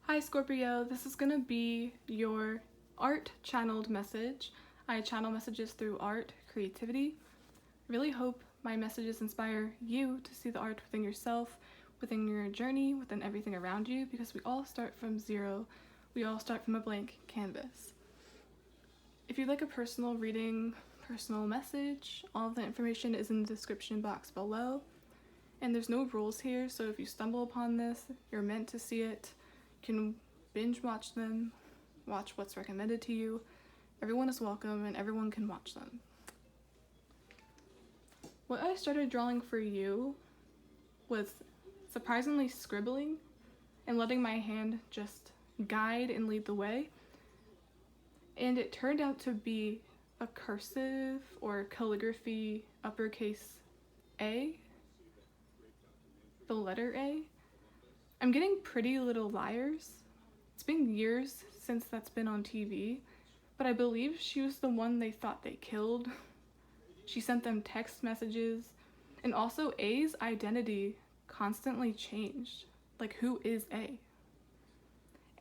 Hi Scorpio, this is gonna be your art channeled message. I channel messages through art, creativity. Really hope my messages inspire you to see the art within yourself, within your journey, within everything around you, because we all start from zero. We all start from a blank canvas. If you'd like a personal reading, personal message, all of the information is in the description box below. And there's no rules here, so if you stumble upon this, you're meant to see it. You can binge watch them, watch what's recommended to you. Everyone is welcome and everyone can watch them. What I started drawing for you was surprisingly scribbling and letting my hand just guide and lead the way. And it turned out to be a cursive or calligraphy uppercase A, the letter A. I'm getting Pretty Little Liars. It's been years since that's been on TV, but I believe she was the one they thought they killed. She sent them text messages, and also A's identity constantly changed. Like, who is A?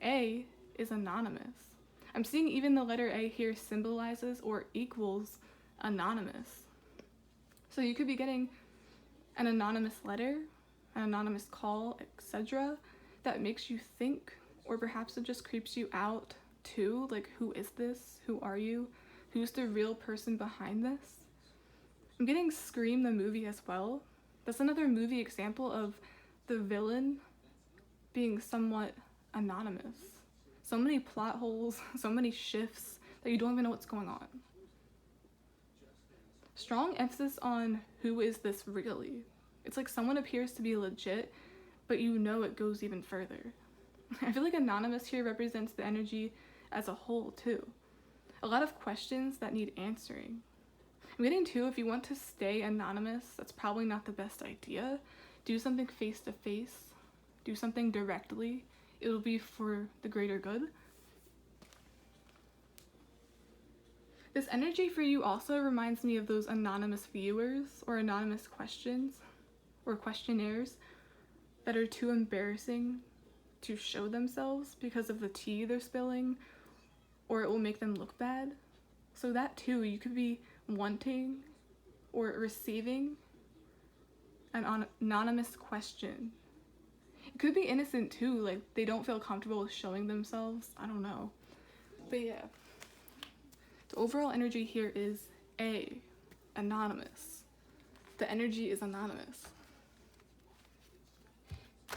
A is anonymous. I'm seeing even the letter A here symbolizes or equals anonymous. So you could be getting an anonymous letter, an anonymous call, etc. that makes you think, or perhaps it just creeps you out too, like, who is this? Who are you? Who's the real person behind this? I'm getting Scream the movie as well. That's another movie example of the villain being somewhat anonymous. So many plot holes, so many shifts that you don't even know what's going on. Strong emphasis on who is this really. It's like someone appears to be legit, but you know it goes even further. I feel like anonymous here represents the energy as a whole too. A lot of questions that need answering. I'm getting too, if you want to stay anonymous, that's probably not the best idea. Do something face to face. Do something directly. It'll be for the greater good. This energy for you also reminds me of those anonymous viewers or anonymous questions or questionnaires that are too embarrassing to show themselves because of the tea they're spilling, or it will make them look bad. So that too, you could be wanting or receiving an anonymous question. It could be innocent too, like they don't feel comfortable with showing themselves. I don't know. But yeah, the overall energy here is A, anonymous. The energy is anonymous.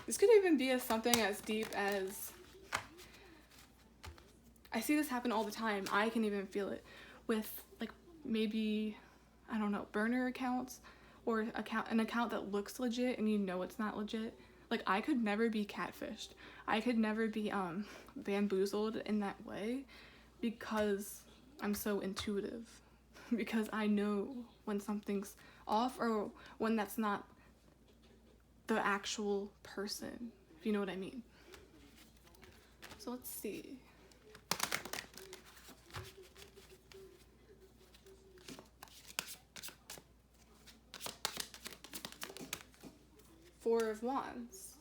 This could even be something as deep as, I see this happen all the time, I can even feel it, with like maybe, I don't know, burner accounts or an account that looks legit and you know it's not legit. Like, I could never be catfished. I could never be bamboozled in that way because I'm so intuitive. Because I know when something's off or when that's not the actual person, if you know what I mean. So let's see. Four of Wands.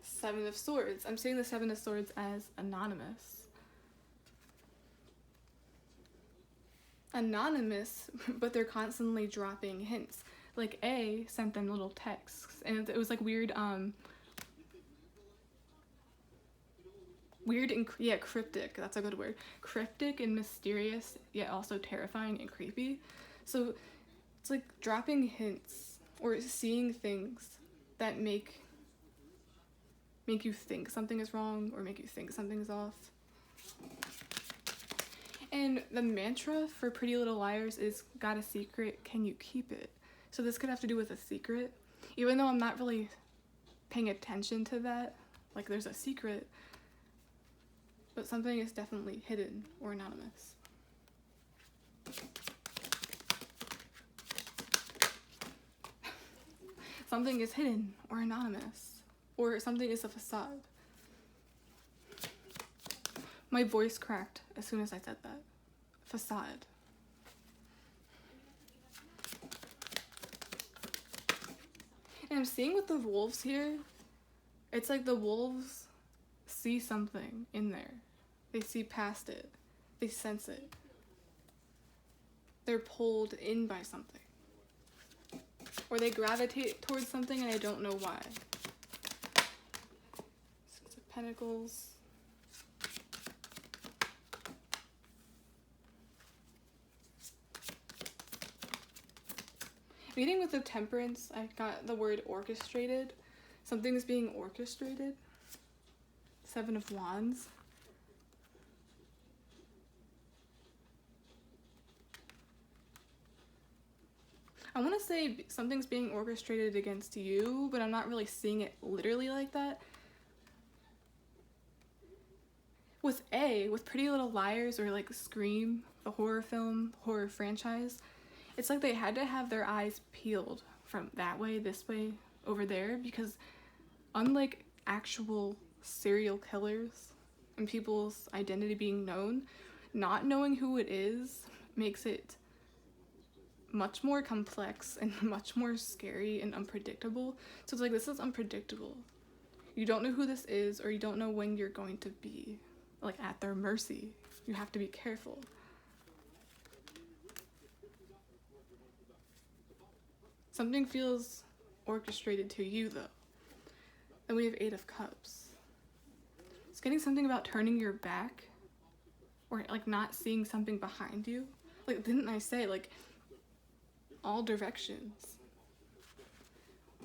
Seven of Swords. I'm seeing the Seven of Swords as anonymous. Anonymous, but they're constantly dropping hints. Like A sent them little texts, and it was like weird, cryptic, that's a good word. Cryptic and mysterious, yet also terrifying and creepy. So it's like dropping hints or seeing things that make you think something is wrong or make you think something is off. And the mantra for Pretty Little Liars is, got a secret, can you keep it? So this could have to do with a secret, even though I'm not really paying attention to that. Like, there's a secret, but something is definitely hidden or anonymous. Something is hidden or anonymous, or something is a facade. My voice cracked as soon as I said that. Facade. And I'm seeing with the wolves here, it's like the wolves see something in there. They see past it. They sense it. They're pulled in by something. Or they gravitate towards something and I don't know why. Six of Pentacles. Reading with the Temperance, I got the word orchestrated. Something's being orchestrated. Seven of Wands. I want to say something's being orchestrated against you, but I'm not really seeing it literally like that. With Pretty Little Liars or like Scream, the horror film, horror franchise, it's like they had to have their eyes peeled from that way, this way, over there, because unlike actual serial killers and people's identity being known, not knowing who it is makes it much more complex and much more scary and unpredictable. So it's like, this is unpredictable. You don't know who this is, or you don't know when you're going to be like at their mercy. You have to be careful. Something feels orchestrated to you though. Then we have Eight of Cups. It's getting something about turning your back, or like not seeing something behind you. Like, didn't I say like all directions?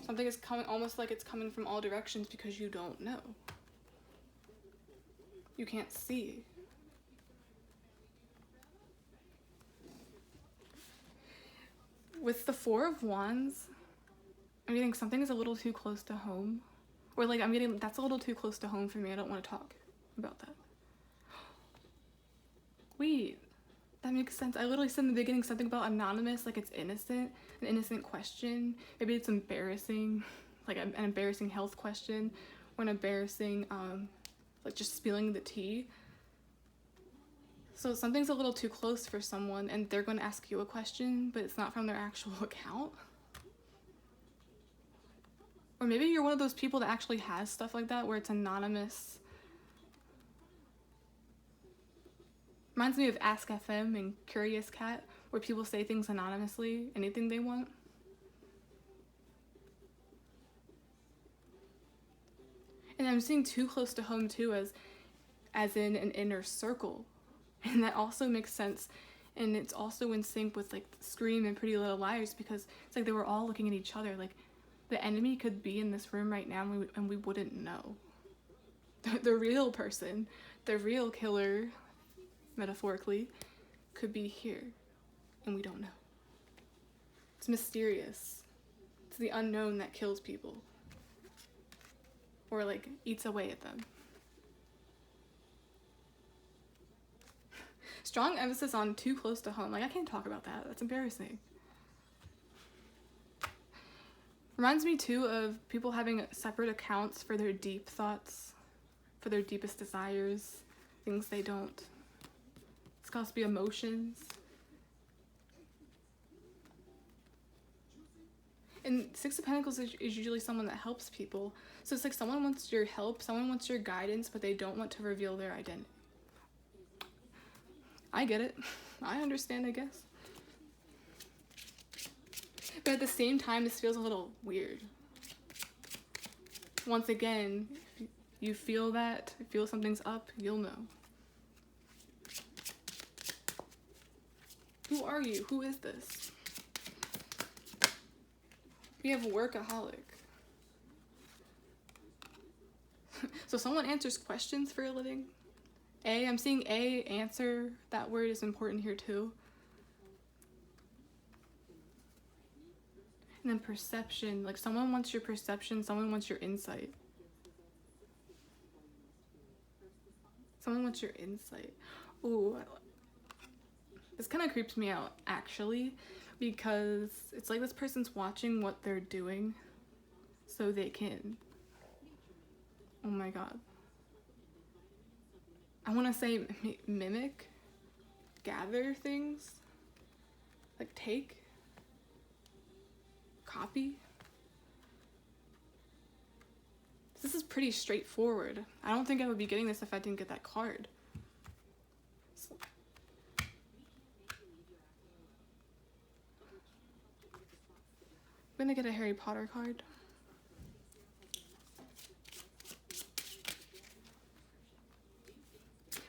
Something is coming, almost like it's coming from all directions because you don't know. You can't see. With the Four of Wands, I'm getting something is a little too close to home. Or like I'm getting, that's a little too close to home for me. I don't want to talk about that. Wait, that makes sense. I literally said in the beginning something about anonymous, like it's innocent, an innocent question. Maybe it's embarrassing, like an embarrassing health question, or an embarrassing, like just spilling the tea. So something's a little too close for someone and they're going to ask you a question, but it's not from their actual account. Or maybe you're one of those people that actually has stuff like that where it's anonymous. Reminds me of Ask FM and Curious Cat, where people say things anonymously, anything they want. And I'm seeing too close to home too, as in an inner circle. And that also makes sense. And it's also in sync with like Scream and Pretty Little Liars, because it's like they were all looking at each other. Like the enemy could be in this room right now and we wouldn't know. The real person, the real killer, metaphorically, could be here and we don't know. It's mysterious. It's the unknown that kills people. Or like eats away at them. Strong emphasis on too close to home. Like, I can't talk about that. That's embarrassing. Reminds me too of people having separate accounts for their deep thoughts, for their deepest desires, things they don't. It's supposed to be emotions. And Six of Pentacles is usually someone that helps people. So it's like someone wants your help, someone wants your guidance, but they don't want to reveal their identity. I get it. I understand, I guess. But at the same time, this feels a little weird. Once again, if you feel that, feel something's up, you'll know. Who are you? Who is this? We have workaholic. So someone answers questions for a living. I'm seeing answer. That word is important here too. And then perception. Like someone wants your perception, someone wants your insight. Someone wants your insight. Ooh, this kind of creeps me out actually, because it's like this person's watching what they're doing so they can, oh my god, I want to say mimic, gather things, like take, copy. This is pretty straightforward. I don't think I would be getting this if I didn't get that card. So, I'm gonna get a Harry Potter card.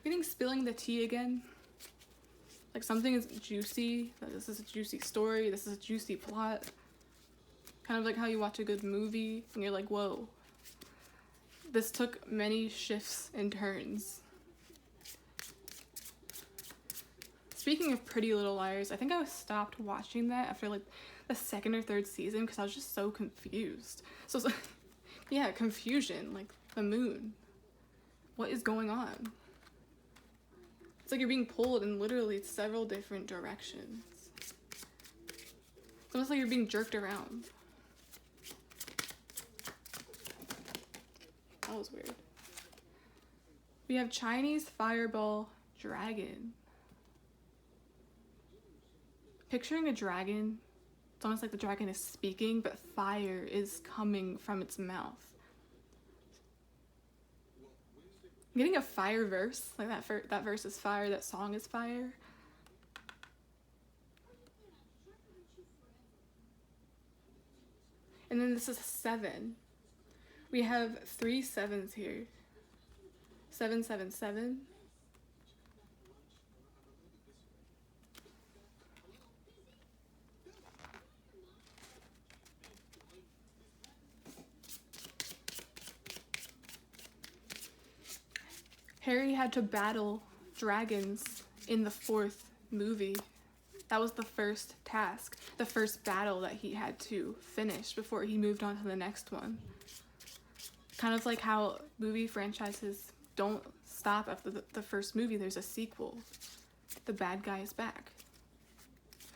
Getting spilling the tea again. Like something is juicy. This is a juicy story. This is a juicy plot. Kind of like how you watch a good movie and you're like, whoa. This took many shifts and turns. Speaking of Pretty Little Liars, I think I stopped watching that after like the 2nd or 3rd season because I was just so confused. So it's like, yeah, confusion, like the moon. What is going on? It's like you're being pulled in literally several different directions. It's almost like you're being jerked around. That was weird. We have Chinese Fireball Dragon. Picturing a dragon, it's almost like the dragon is speaking, but fire is coming from its mouth. I'm getting a fire verse, like that verse is fire, that song is fire. And then this is 7. We have 3 7s here. 7 7 7. Harry had to battle dragons in the 4th movie. That was the first task, the first battle that he had to finish before he moved on to the next one. Kind of like how movie franchises don't stop after the first movie, there's a sequel. The bad guy is back.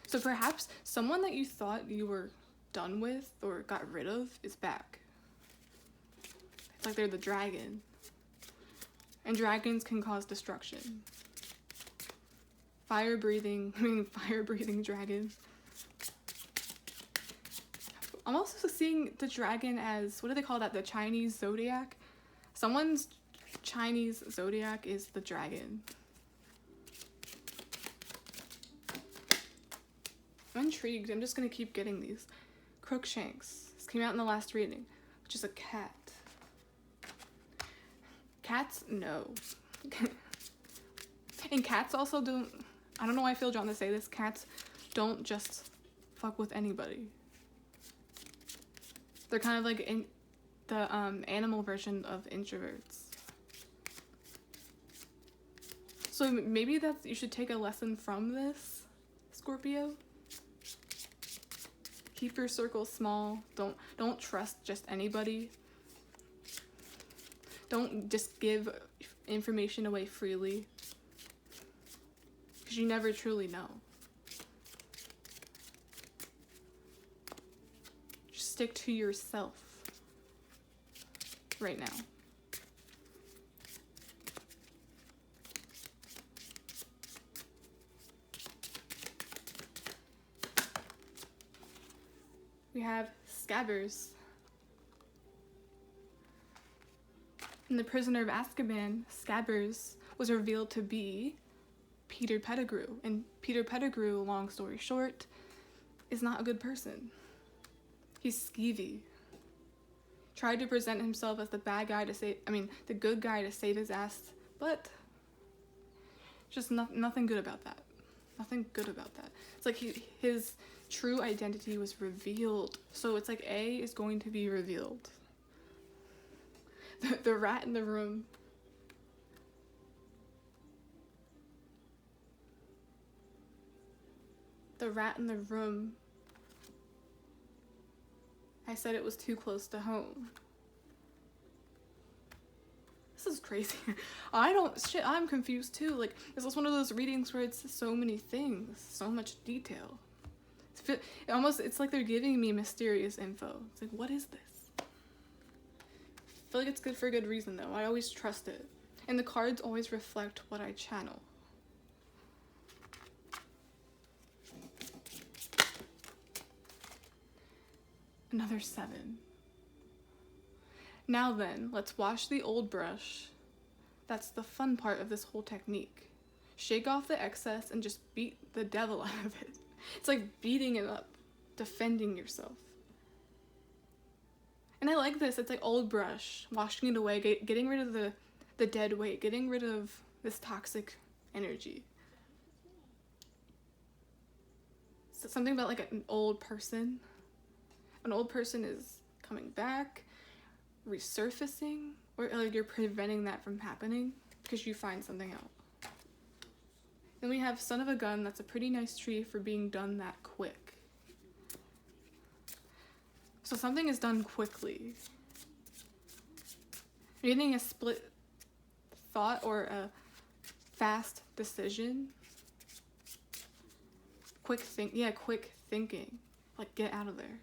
So perhaps someone that you thought you were done with or got rid of is back. It's like they're the dragon. And dragons can cause destruction. Fire-breathing dragon. I'm also seeing the dragon as, what do they call that? The Chinese zodiac? Someone's Chinese zodiac is the dragon. I'm intrigued. I'm just going to keep getting these. Crookshanks. This came out in the last reading, which is a cat. Cats, no. And cats also don't, I don't know why I feel drawn to say this, cats don't just fuck with anybody. They're kind of like in the animal version of introverts. So maybe you should take a lesson from this, Scorpio. Keep your circle small. Don't trust just anybody. Don't just give information away freely, because you never truly know. Just stick to yourself right now. We have Scabbers. In The Prisoner of Azkaban, Scabbers was revealed to be Peter Pettigrew. And Peter Pettigrew, long story short, is not a good person. He's skeevy. Tried to present himself as the bad guy the good guy to save his ass, but just nothing good about that. Nothing good about that. It's like his true identity was revealed. So it's like A is going to be revealed. The rat in the room. The rat in the room. I said it was too close to home. This is crazy. I'm confused too. Like, this is one of those readings where it's so many things, so much detail. It's like they're giving me mysterious info. It's like, what is this? I feel like it's good for a good reason though. I always trust it. And the cards always reflect what I channel. Another 7. Now then, let's wash the old brush. That's the fun part of this whole technique. Shake off the excess and just beat the devil out of it. It's like beating it up, defending yourself. And I like this. It's like old brush, washing it away, getting rid of the dead weight, getting rid of this toxic energy. So something about like an old person. An old person is coming back, resurfacing, or like you're preventing that from happening because you find something out. Then we have Son of a Gun. That's a pretty nice tree for being done that quick. So something is done quickly. You're getting a split thought or a fast decision. Quick thinking. Like, get out of there.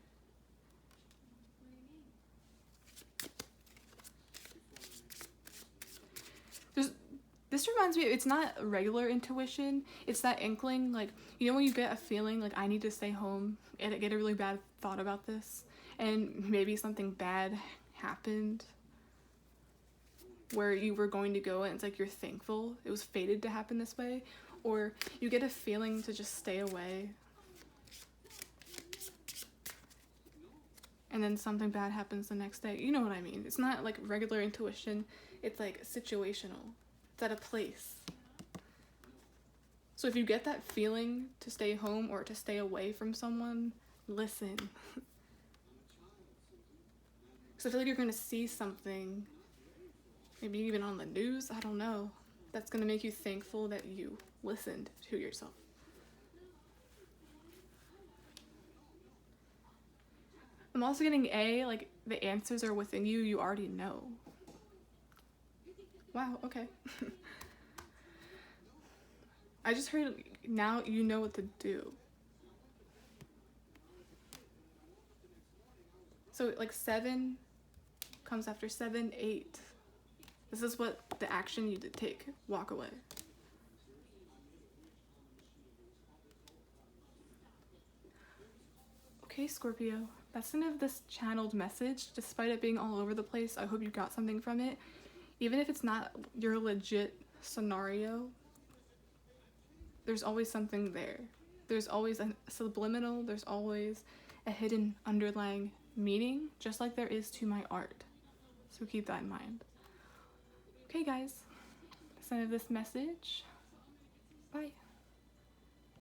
This reminds me, it's not regular intuition, it's that inkling, like, you know when you get a feeling, like, I need to stay home, and I get a really bad thought about this, and maybe something bad happened, where you were going to go, and it's like you're thankful it was fated to happen this way, or you get a feeling to just stay away, and then something bad happens the next day. You know what I mean? It's not like regular intuition, it's like situational. It's at a place. So if you get that feeling to stay home or to stay away from someone, listen. Because I feel like you're going to see something, maybe even on the news, I don't know, that's going to make you thankful that you listened to yourself. I'm also getting like the answers are within you, you already know. Wow, okay. I just heard now you know what to do. So like 7 comes after 7, 8. This is what the action you did take. Walk away. Okay, Scorpio. That's the end of this channeled message. Despite it being all over the place, I hope you got something from it. Even if it's not your legit scenario, there's always something there. There's always a subliminal, there's always a hidden underlying meaning, just like there is to my art. So keep that in mind. Okay guys, that's the end of this message. Bye.